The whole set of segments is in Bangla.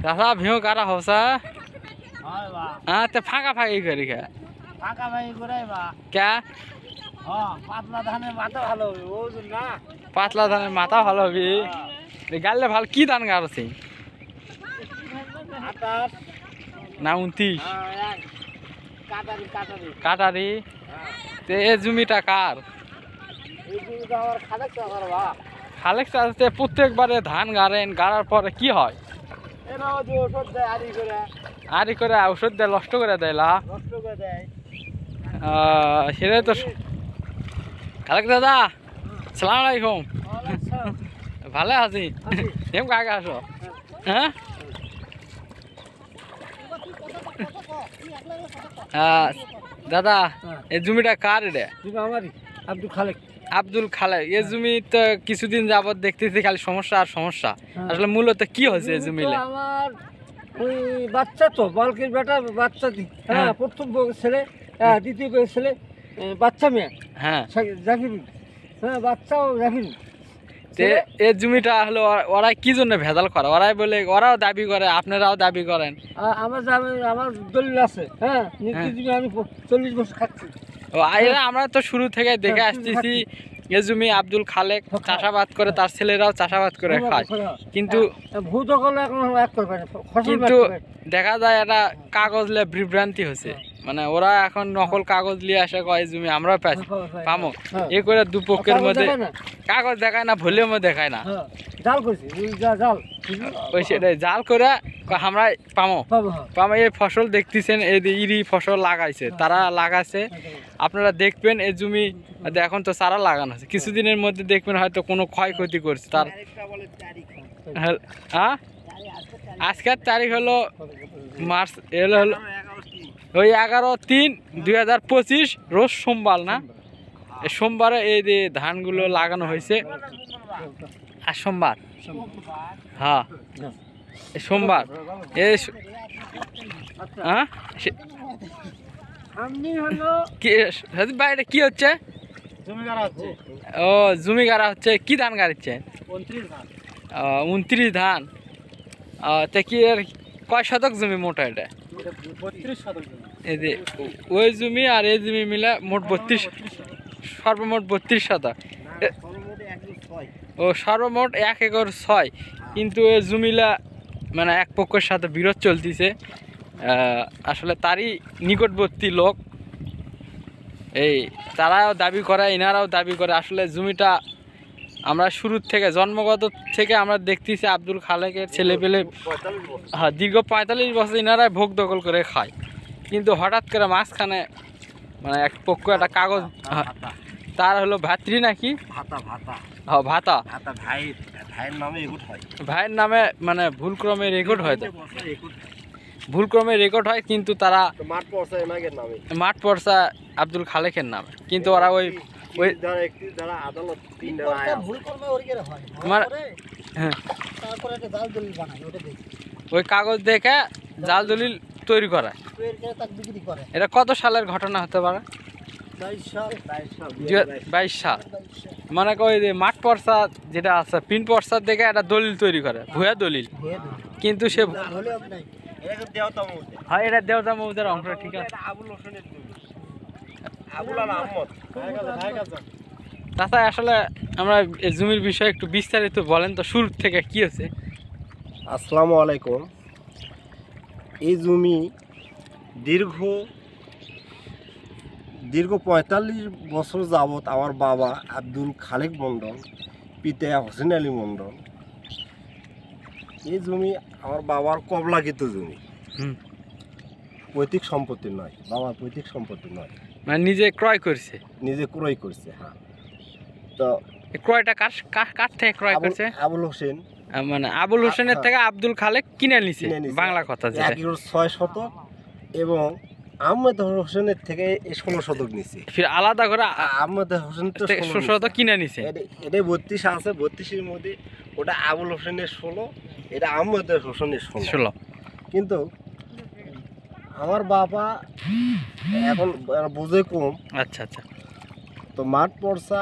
दादा भियो कारा होसा हां बा हां ते फाका फाकी करी के फाका भाई करे बा क्या हां पातला धाने माथा ভালো হবে ওজন না পাতলা ধানের মাথা ভালো হবে গালে ভালো কি ধান গাড়ছে 28 না 29 হ্যাঁ কাটারি কাটারি তে এ জমিটা কার এই জমিটা আমার খালেক চাষার বা খালেক চাষতে প্রত্যেকবারে ধান গাড়েন গাড়ার পরে কি হয় এরা যে ওষুধ দেয় আরি করে ঔষধ দেয় নষ্ট করে দেয় লা নষ্ট করে দেয় সেটাই তো খালেক দাদা সালাম আলাইকুম ভালো আছি এম কাকে আসো হ্যাঁ দাদা এই জমিটা কার এটা আমারই আব্দুল খালেক আব্দুল খালেক এই জমি তো কিছুদিন যাবত দেখতেছি খালি সমস্যা আর সমস্যা আসলে মূলত কি হয়েছে এই জমিলে আমার ওই বাচ্চা তো বালকের বেটা বাচ্চা হ্যাঁ প্রথম ছেলে দ্বিতীয় ছেলে বাচ্চা মেয়ে হ্যাঁ জাকির হ্যাঁ বাচ্চাও জাকির এই জমিটা হলো ওরা কি জন্য ভেজাল করে ওরাই বলে ওরাও দাবি করে আপনারাও দাবি করেন আমার দলিল আছে হ্যাঁ আমি 40 বছর খাচ্ছি আমরা তো শুরু থেকে দেখে আসতেছি এই জমি আব্দুল খালেক চাষাবাদ করে তার ছেলেরাও চাষাবাদ করে খায় কিন্তু কিন্তু দেখা যায় এটা কাগজ লিয়ে বিভ্রান্তি হয়েছে মানে ওরা এখন নকল কাগজ নিয়ে আসে কয় জমি আমরাও পামো এ করে দুপক্ষের মধ্যে কাগজ দেখায় না ভলিউমও দেখায় না ওই সেটাই জাল করে আমরা পামো এই ফসল দেখতেছেন এই ইরি ফসল লাগাইছে তারা লাগাইছে আপনারা দেখবেন এই জমি এখন তো চারা লাগানো আছে কিছুদিনের মধ্যে দেখবেন হয়তো কোনো ক্ষয়ক্ষতি করছে তার আজকের তারিখ হলো মার্চ হলো ওই 11/3/2025 রোজ সোমবার না সোমবারে এই যে ধানগুলো লাগানো হয়েছে আর সোমবার হ্যাঁ সোমবার এই হ্যাঁ কি হচ্ছে ও জমি গাড়া হচ্ছে কি ধান গাড়িচ্ছে 29 ধান তা কি কয় শতক জমি মোটা এটা 32 শতক এই যে ওই জমি আর এই জমি মিলে মোট 32 সর্বমোট 32 শতক ও সর্বমোট 1 একর 6 কিন্তু এই জমিলা মানে এক পক্ষের সাথে বিরোধ চলতেছে আসলে তারই নিকটবর্তী লোক এই তারাও দাবি করে এনারাও দাবি করে আসলে জমিটা আমরা শুরু থেকে জন্মগত থেকে আমরা দেখতেছি আব্দুল খালেকের ছেলেপেলে হ্যাঁ দীর্ঘ 45 বছর এনারাই ভোগ দখল করে খায় কিন্তু হঠাৎ করে মাঝখানে মানে এক পক্ষ একটা কাগজ তার হলো ভাতৃ নাকি ভাতা ভাইয়ের নামে মানে ভুলক্রমে রেকর্ড হয় তো ভুলক্রমে রেকর্ড হয় কিন্তু তারা মাঠ পড়সা আব্দুল খালেকের নামে কিন্তু ওরা ওই ওই কাগজ দেখে জাল দলিল তৈরি করা এটা কত সালের ঘটনা হতে পারে 22 সাল মানে ওই যে মাঠ পর্সা যেটা আছে পিন পর্সার দেখে একটা দলিল তৈরি করে ভুয়া দলিল কিন্তু সে হ্যাঁ এটা দেওতা মৌজার অংশ ঠিক আছে তাছাড়া আসলে আমরা জমির বিষয়ে একটু বিস্তারিত বলেন তো শুরু থেকে কি হচ্ছে আসসালামু আলাইকুম এই জমি দীর্ঘ 45 বছর যাবত আমার বাবা আব্দুল খালেক মন্ডল পিতা হোসেন আলী মন্ডল এই জমি আমার বাবার কবলাকৃত জমি পৈতৃক সম্পত্তি নয় বাবার পৈতৃক সম্পত্তি নয় মানে নিজে ক্রয় করছে হ্যাঁ তো ক্রয়টা কার থেকে ক্রয় করছে আবুল হোসেন মানে আবুল হোসেনের থেকে আব্দুল খালেক কিনে নিছে বাংলা কথা যেটা 6 শতক এবং আহমেদ হোসেনের থেকে 16 শতক নিছে ফির আলাদা করে আহমেদ হোসেন তো 16 শতক কিনে নিছে এটা 32 আছে 32 এর মধ্যে ওটা আবুল হোসেনের 16 এটা আহমেদ হোসেনের 16 কিন্তু আমার বাবা এখন বুঝে কম আচ্ছা তো মাঠ পড়সা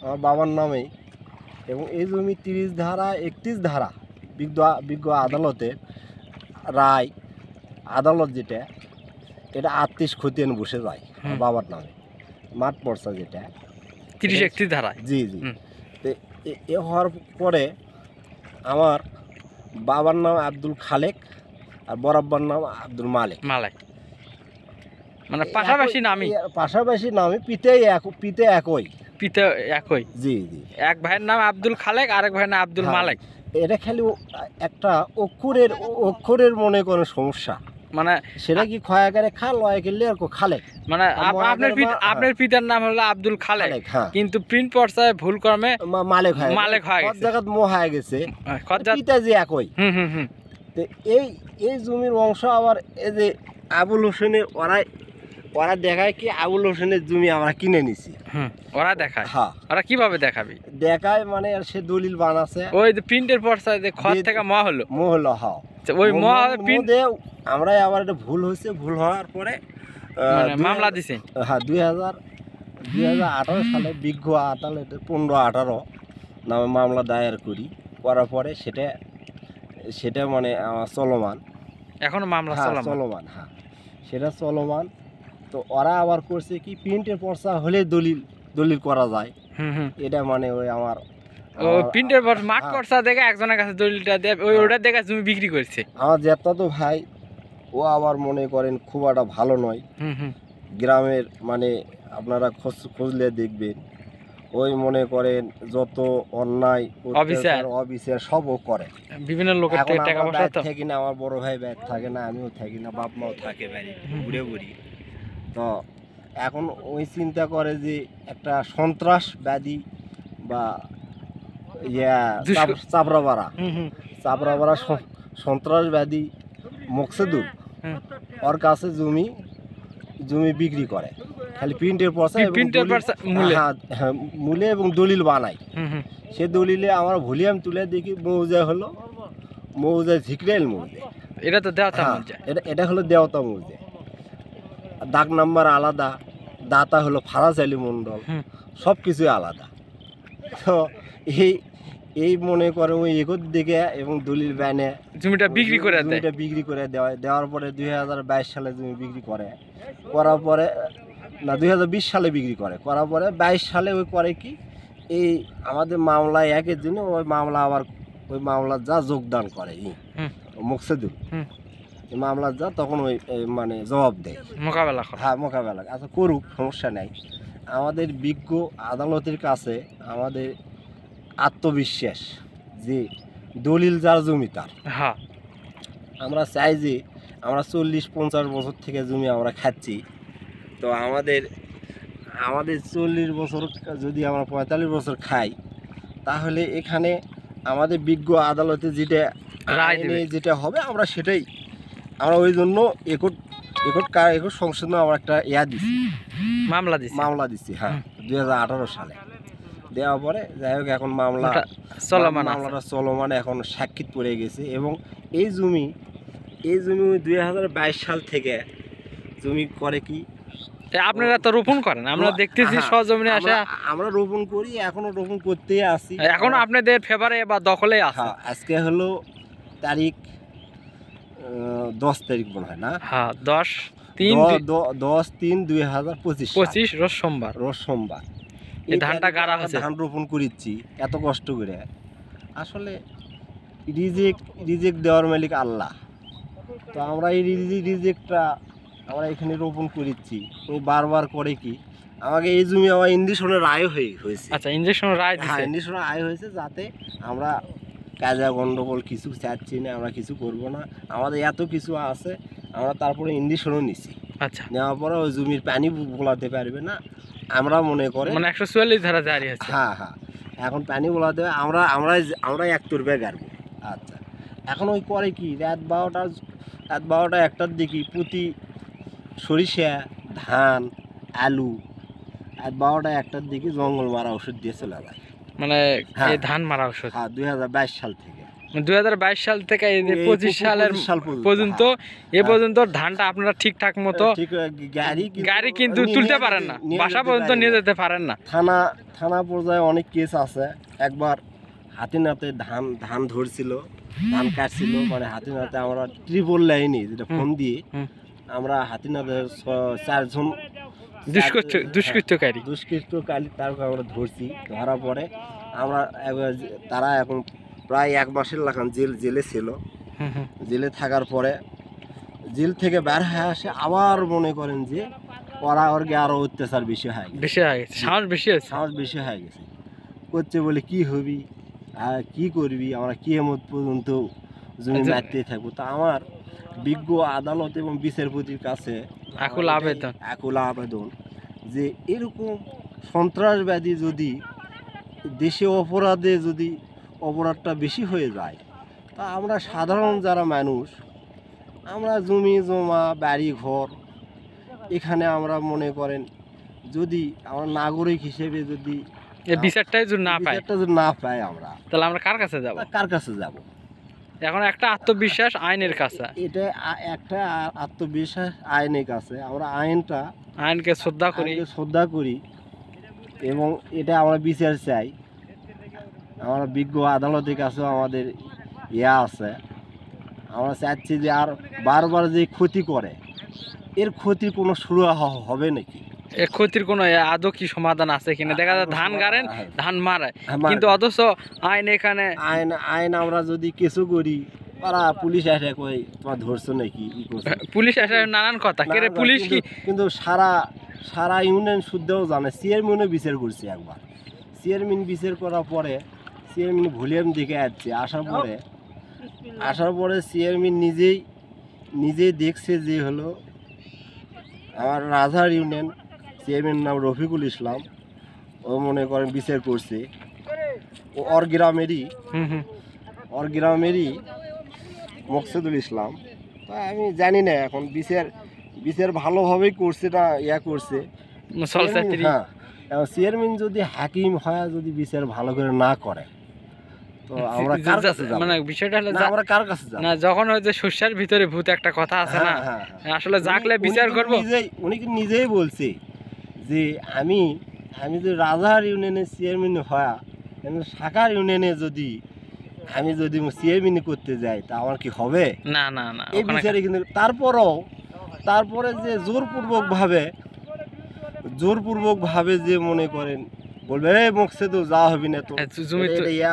আমার বাবার নামে এবং এই জমি 30 ধারা 31 ধারা বিজ্ঞ আদালতে রায় আদালত যেটা এটা 38 খতিয়ান বসে যায় বাবার নামে মাঠ পর্চা যেটা 30-31 ধারা। জি জি। তো এ হওয়ার পরে আমার বাবার নাম আব্দুল খালেক আর বরাব্বার নাম আব্দুল মালিক। মানে পাশাপাশি নামই, পাশাপাশি নামে পিতে একই। পিতা একই। জি জি। এক ভাইয়ের নাম আব্দুল খালেক, আরেক ভাইয়ের নাম আব্দুল মালিক। এটা খালি একটা অক্ষরের মনে করেন সমস্যা, মানে সেটা কি খয়াকারে খাল লয় গেলে আর খালেক, মানে আপনার পিতার নাম হলো আব্দুল খালেক, কিন্তু প্রিন্ট পর্চায় ভুল ক্রমে মালিক হয়ে গেছে, জায়গা মো হয়ে গেছে, পিতা যে একই। তো এই জমির অংশ আবার এই যে আবুল হোসেনের ওরা দেখায় কি আবুল হোসেনের জমি আমরা কিনে নিছি। ওরা দেখায়? হ্যাঁ। ওরা কিভাবে দেখাবে? দেখায় মানে সে দলিল বানাছে ওই যে প্রিন্টের পর্চায় যে খত থেকে ম হলো। হ্যাঁ, ওই ম প্রিন্ট আমরা আবার এটা ভুল হয়েছে, ভুল হওয়ার পরে মামলা দিছে। হ্যাঁ, 2018 সালে বিজ্ঞ আদালতে 15-18 নামে মামলা দায়ের করার পরে সেটা মানে চলমান, এখনো মামলা চলমান। হ্যাঁ, সেটা চলমান। তো ওরা আবার করছে কি প্রিন্টের পর্চা হলে দলিল করা যায়। এটা মানে ওই আমার প্রিন্টের মাঠ পর্চা দেখে একজনের কাছে দলিলটা দেয়, ওটা দেখে জমি বিক্রি করছে। আমার জ্যাঠাতো ভাই ও আবার মনে করেন খুব একটা ভালো নয় গ্রামের, মানে আপনারা খুঁজলে দেখবেন ওই মনে করেন যত অন্যায় অবিচার সবও করে, বিভিন্ন লোকের টাকা পয়সা থাকে না। আমার বড় ভাই ব্যাগ থাকে না, আমিও থাকি না, বাপ মাও থাকে বাড়ি ঘুরে ঘুরি। তো এখন ওই চিন্তা করে যে একটা সন্ত্রাসবাদী বা চাপড়াপাড়া সন্ত্রাসবাদী মকসেদুল ওর কাছে জমি বিক্রি করে, খালি প্রিন্টের পর্চা মূলে এবং দলিল বানায়। সে দলিলে আমরা ভলিউম তুলে দেখি মৌজা ঝিকরেল মৌজা, এটা তো দেওতা মৌজা, এটা হলো দেওতা মৌজা, দাগ নাম্বার আলাদা, দাতা হলো ফারাজ আলী মন্ডল, সব কিছুই আলাদা। তো এই মনে করে ওই একর দিকে এবং দলিল ব্যানে জমিটা বিক্রি করে দেওয়ার পরে 2022 সালে জমি বিক্রি করার পরে না 2020 সালে বিক্রি করার পরে 22 সালে ওই করে কি এই আমাদের মামলায় একের জন্য ওই মামলার যা যোগদান করে মকসেদুল মামলার যা তখন ওই মানে জবাব দেয়, মোকাবেলা। হ্যাঁ, মোকাবেলা। আচ্ছা, করুক, সমস্যা নেই। আমাদের বিজ্ঞ আদালতের কাছে আমাদের আত্মবিশ্বাস যে দলিল যার জমি তার। হ্যাঁ, আমরা চাই যে আমরা 40-50 বছর থেকে জমি আমরা খাচ্ছি, তো আমাদের 40 বছর যদি আমরা 45 বছর খাই, তাহলে এখানে আমাদের বিজ্ঞ আদালতে যেটা হবে আমরা সেটাই, আমরা ওই জন্য একট সংশোধন আমরা একটা মামলা দিচ্ছি। হ্যাঁ, 2018 সালে দেওয়ার পরে যাই হোক এখন মামলাটা চলমান, এখন সাক্ষীত পড়ে গেছে। এবং এই জমি 2022 সাল থেকে জমি করে কি আপনারা তো রোপণ করেন, আমরা দেখতেছি সরজমিনে আসে, আমরা রোপণ করি, এখনো রোপণ করতেই আছি, এখনো আপনাদের ফেভারে বা দখলে আছে। আজকে হলো তারিখ 10 তারিখ মনে হয় না? হ্যাঁ, 10/3/2025 রোজ সোমবার এই ধানটা গাড়া হচ্ছে, ধান রোপণ করেছি এত কষ্ট করে। আসলে রিজেক্ট দেওয়ার মালিক আল্লাহ। তো আমরা এই রিজেক্টটা আমরা এখানে রোপণ করেছি, ওই বারবার করে কি আমাকে এই জমি আমার ইঞ্জেকশনের রায় হয়েছে। আচ্ছা, ইঞ্জেকশনের রায় দিয়েছে? হ্যাঁ, ইঞ্জেকশনের রায় হয়েছে, যাতে আমরা কাজা গন্ডগোল কিছু চাচ্ছি না, আমরা কিছু করব না, আমাদের এত কিছু আছে, আমরা তারপরে ইঞ্জেকশনও নিছি। আচ্ছা, নেওয়ার পরে ওই জমির পানি বোলাতে পারবে না, আমরা মনে করে মানে 144 ধারা জারি আছে। হ্যাঁ, এখন পানি বোলাতে আমরা এক তুরবে গাড়বো। আচ্ছা, এখন ওই করে কি রাত 12টা 1টার দিকে প্রতি সরিষা, ধান, আলু রাত 12টা 1টার দিকে জঙ্গল মারা ওষুধ দিয়ে চলে যায়, মানে ধান মারা ওষুধ। হ্যাঁ, 2022 সাল থেকে 2022 সাল থেকে 25 সালের পর্যন্ত এ পর্যন্ত ধানটা আপনারা ঠিকঠাক মতো গাড়ি কিন্তু তুলতে পারেন না, বাসা পর্যন্ত নিয়ে যেতে পারেন না। থানা পর্যায়ে অনেক কেস আছে, একবার হাতে নাতে ধান ধরছিল, ধান কাটছিল, মানে হাতে নাতে আমরা ট্রিপল লাইনে যেটা ফোন দিয়ে আমরা হাতে নাতে 4 জন দুষ্কৃতকারী তারপর আমরা ধরছি। ধরার পরে আমরা তারা এখন প্রায় 1 মাসের লাগান জেলে ছিল। জেলে থাকার পরে জেল থেকে বের হয়ে আসে আবার মনে করেন যে ওরা ওরকে আরো অত্যাচার বেশি হয়ে গেছে, সাহস বেশি হয়ে গেছে। করছে বলে কি হবি আর কি করবি, আমরা কিয়ামত পর্যন্ত জমি মারতে থাকবো। তা আমার বিজ্ঞ আদালত এবং বিচারপতির কাছে আকুল আবেদন যে এরকম সন্ত্রাসবাদী যদি দেশে অপরাধটা বেশি হয়ে যায়, তা আমরা সাধারণ যারা মানুষ, আমরা জমি জমা বাড়ি ঘর এখানে আমরা মনে করেন যদি আমরা নাগরিক হিসেবে যদি বিচারটা না পাই আমরা, তাহলে আমরা কার কাছে যাব? এখন একটা আত্মবিশ্বাস আইনের কাছে, এটা একটা আত্মবিশ্বাস আইনের কাছে। আমরা আইনকে শ্রদ্ধা করি এবং এটা আমরা বিচার চাই। আমরা বিজ্ঞ আদালতের কাছেও আমাদের আছে। আমরা চাচ্ছি যে আর বারবার যে ক্ষতি করে এর ক্ষতির কোনো শুরু হবে নাকি, এর ক্ষতির কোনো আদৌ কি সমাধান আছে কিনা। দেখা যায় ধান গাড়েন, ধান মারায়, কিন্তু অথচ আইন আমরা যদি কিছু করি ওরা পুলিশ এসে কই তোমার ধরছো নাকি, পুলিশ এসে নানান কথা পুলিশ কিন্তু সারা ইউনিয়ন শুদ্ধও জানে। চেয়ারম্যানও বিচার করছে একবার, চেয়ারম্যান বিচার করার পরে চেয়ারম্যান ভলিউম দিকে আসার পরে চেয়ারম্যান নিজেই দেখছে যে হলো আমার রাজার ইউনিয়ন চেয়ারম্যান নাম রফিকুল ইসলাম, ও মনে করেন বিচার করছে ওর গ্রামেরই মকসুদুল ইসলাম। তা আমি জানি না এখন বিচার ভালোভাবেই করছে না করছে। হ্যাঁ, চেয়ারম্যান যদি হাকিম হয় যদি বিচার ভালো করে না করে তো আমরা কার কাছে যাব? মানে বিষয়টা হলো আমরা কার কাছে যাব না, যখন ওই যে শস্যের ভিতরে ভূত একটা কথা আছে না, আসলে জাগলে বিচার করব। উনি নিজেই বলছে যে আমি যদি রাজার ইউনিয়নের চেয়ারম্যান হয়, শাখার ইউনিয়নে যদি চেয়ারম্যান করতে যাই তা আমার কি হবে? না এই বিচারে কিন্তু তারপরে যে জোরপূর্বক ভাবে যে মনে করেন বলবে এই মকসেদও যাওয়া হবে না, তো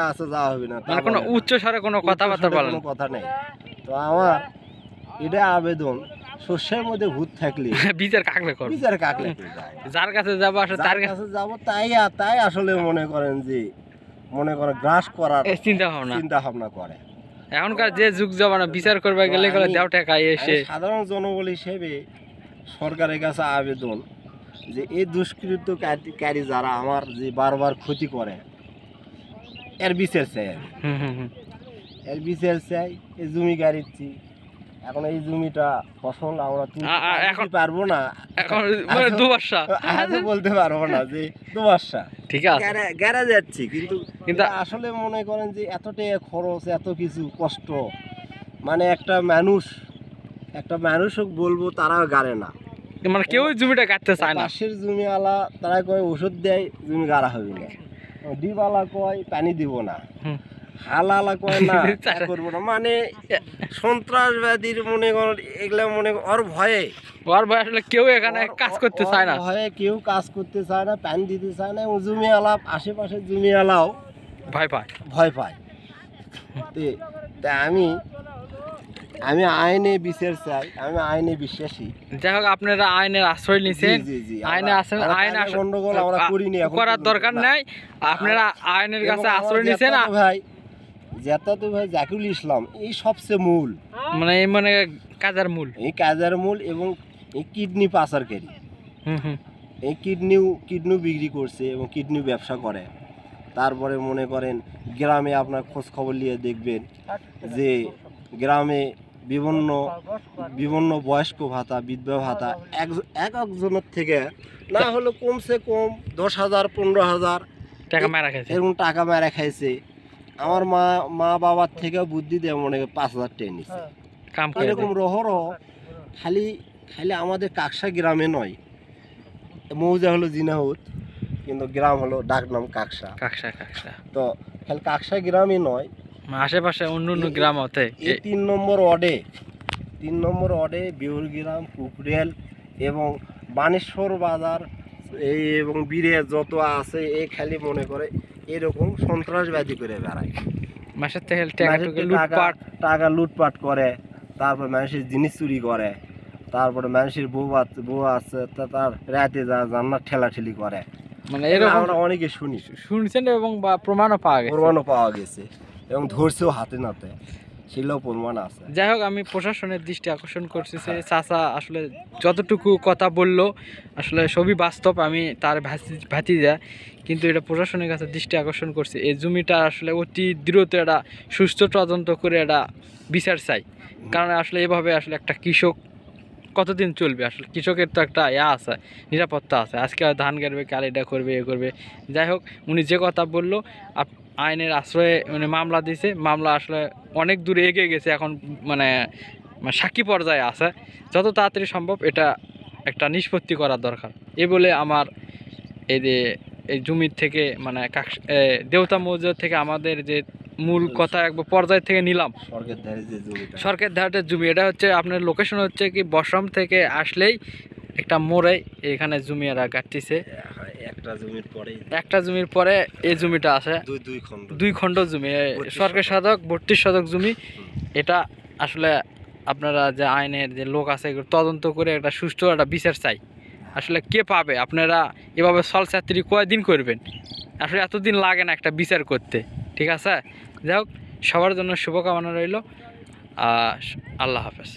আছে যাওয়া হবে না, মানে কোনো উচ্চ স্বরে কোনো কথাবার্তা বলেন, কোনো কথা নেই। তো আমার এটা আবেদন, শস্যের মধ্যে ভূত থাকলে বিচার কাকলে যার কাছে যাবো আসলে তার কাছে যাবো, তাই আসলে মনে করেন গ্রাস করার চিন্তা ভাবনা করে। এখনকার যে যুগ জমানা বিচার করবে গেলে দেও টাকা এসে সাধারণ জনবল হিসেবে সরকারের কাছে আবেদন যে এই দুষ্কৃতকারী যারা আমার যে বারবার ক্ষতি করে এর বিচার চাই। এই জমি গাড়িচ্ছি, এখন এই জমিটা ফসল আমরা এখন পারবো না, এখন বলতে পারবো না যে দুবাসা ঠিক আছে গেরা যাচ্ছি, কিন্তু আসলে মনে করেন যে এতটাই খরচ, এত কিছু কষ্ট, মানে একটা মানুষ বলবো তারা গাড়ে না, মানে কেউ জমিটা কাটতে চায় না। পাশের জমিওয়ালা তারা কয় ওষুধ দেয় জমি গাড়া হবে না, ডিবালা কয় পানি দিব না, হালালা কয় না করবো না, মানে সন্ত্রাসবাদীর মনে করেন এগুলা ওর ভয়ে আসলে কেউ এখানে কাজ করতে চায় না, কেউ কাজ করতে চায় না, পানি দিতে চায় না, এবং জমিওয়ালা আশেপাশের জমিওয়ালাও ভয় পায়। তা আমি আইনে বিচার চাই, আমি আইনে বিশ্বাসী। যাই হোক, আপনারা আইনের আশ্রয় নিছেন, গন্ডগোল আমরা করিনি, করার দরকার নাই, আপনারা আইনের কাছে আশ্রয় নিছেন। ভাই জাকিরুল ইসলাম এই সবচেয়ে মূল, মানে কাজের মূল এবং এই কিডনি পাচারকারী, এই কিডনি বিক্রি করছে এবং কিডনি ব্যবসা করে। তারপরে মনে করেন গ্রামে আপনার খোঁজ খবর নিয়ে দেখবেন যে গ্রামে বিভিন্ন বয়স্ক ভাতা, বিধবা ভাতা একজনের থেকে না হলে কমসে কম 10,000 15,000 এরকম টাকা মেরা খাইছে। আমার মা বাবার থেকে বুদ্ধি দিয়ে মনে হয় 5,000 টাকা নিচ্ছে। এরকম খালি আমাদের কাকসা গ্রামে নয়, মৌজা হলো জিনাহুত, কিন্তু গ্রাম হলো ডাক নাম কাকসা। তো খালি কাকসা গ্রামই নয়, আশেপাশে অন্য অন্য গ্রাম হতে এই 3 নম্বর ওয়ার্ডে বিহুর গ্রাম, কুকরেল এবং বানেশ্বর বাজার এই এবং বীরে যত আছে এই খালি মনে করে এরকম সন্ত্রাসবাদী করে বেড়ায়। মাসের থেকে টাকা লুটপাট করে, তারপর মানুষের জিনিস চুরি করে, তারপরে মানুষের বউ আছে তার রাতে জান্নার ঠেলাঠেলি করে। মানে এরকম আমরা অনেকে শুনছেন এবং প্রমাণও পাওয়া গেছে এবং ধরছেও হাতে নাতে, সেগুলো প্রমাণ আছে। যাই হোক, আমি প্রশাসনের দৃষ্টি আকর্ষণ করছি যে চাচা আসলে যতটুকু কথা বললো আসলে সবই বাস্তব, আমি তার ভাতিজা, কিন্তু এটা প্রশাসনের কাছে দৃষ্টি আকর্ষণ করছি। এই জমিটা আসলে অতি দ্রুত এটা সুস্থ তদন্ত করে এটা বিচার চাই, কারণ আসলে এভাবে আসলে একটা কৃষক কতদিন চলবে? আসলে কৃষকের তো একটা আছে, নিরাপত্তা আছে, আজকে ধান গাড়বে, কাল এটা করবে, এ করবে। যাই হোক, উনি যে কথা বললো আইনের আশ্রয়ে মানে মামলা দিয়েছে, মামলা আসলে অনেক দূরে এগিয়ে গেছে, এখন মানে সাক্ষী পর্যায়ে আছে। যত তাড়াতাড়ি সম্ভব এটা একটা নিষ্পত্তি করা দরকার। এ বলে আমার এই জমির থেকে মানে দেওতা মৌজা থেকে আমাদের যে মূল কথা একবার পর্যায় থেকে নিলাম, সরকার ধারের জমি। এটা হচ্ছে আপনার লোকেশন হচ্ছে কি বসরাম থেকে আসলেই একটা মোড়ে এখানে জমি এরা কাটতেছে। একটা জমির পরে এই জমিটা আছে, 2 খণ্ড জমি, সরকারি শতক 32 শতক জমি। এটা আসলে আপনারা যে আইনের যে লোক আছে এগুলো তদন্ত করে একটা সুষ্ঠু একটা বিচার চাই। আসলে কে পাবে? আপনারা এভাবে ছলচাতুরি কয়দিন করবেন? আসলে এতদিন লাগে না একটা বিচার করতে, ঠিক আছে? যাই হোক, সবার জন্য শুভকামনা রইল। আল্লাহ হাফেজ।